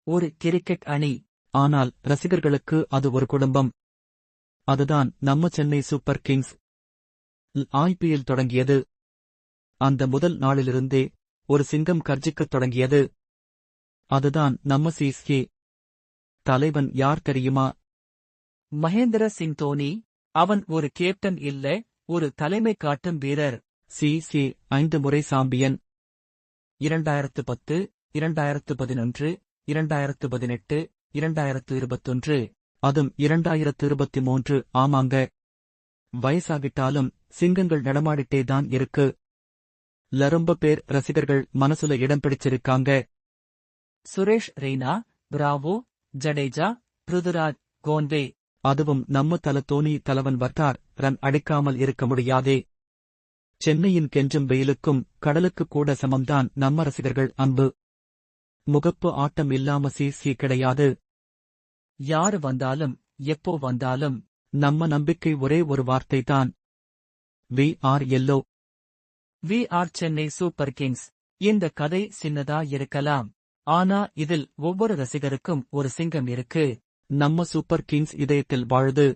ஒரு கிரிக்கெட் அணி. ஆனால் ரசிகர்களுக்கு அது ஒரு குடும்பம். அதுதான் நம்ம சென்னை சூப்பர் கிங்ஸ். IPL தொடங்கியது. அந்த முதல் நாளிலிருந்தே ஒரு சிங்கம் கர்ஜிக்கத் தொடங்கியது. அதுதான் நம்ம CSK. தலைவன் யார் தெரியுமா? மகேந்திர சிங் தோனி. அவன் ஒரு கேப்டன் இல்ல, ஒரு தலைமை காட்டும் வீரர். CSK 5 முறை சாம்பியன். 2010, 2011, 2018, 2021. அதும் 2023. ஆமாங்க. வயசாகிட்டாலும் சிங்கங்கள் நடமாடிட்டே தான் இருக்கு. ரொம்ப பேர் ரசிகர்கள் மனசுல இடம் பிடிச்சிருக்காங்க. சுரேஷ் ரெய்னா, பிராவோ, ஜடேஜா, பிருதுராஜ், கோன்வே. அதுவும் நம்ம தோனி தலைவன் வர்த்தார் ரன் அடிக்காமல் இருக்க முடியாதே. சென்னையின் கெஞ்சும் வெயிலுக்கும் கடலுக்கு கூட சமம்தான் நம்ம ரசிகர்கள் அன்பு. முகப்பு ஆட்டம் இல்லாம CSK கிடையாது. யாரு வந்தாலும் எப்போ வந்தாலும் நம்ம நம்பிக்கை ஒரே ஒரு வார்த்தை தான். We are yellow. We are Chennai super Kings. இந்த கதை சின்னதா இருக்கலாம். ஆனா இதில் ஒவ்வொரு ரசிகருக்கும் ஒரு சிங்கம் இருக்கு. நம்ம சூப்பர் கிங்ஸ் இதயத்தில் வாழுது.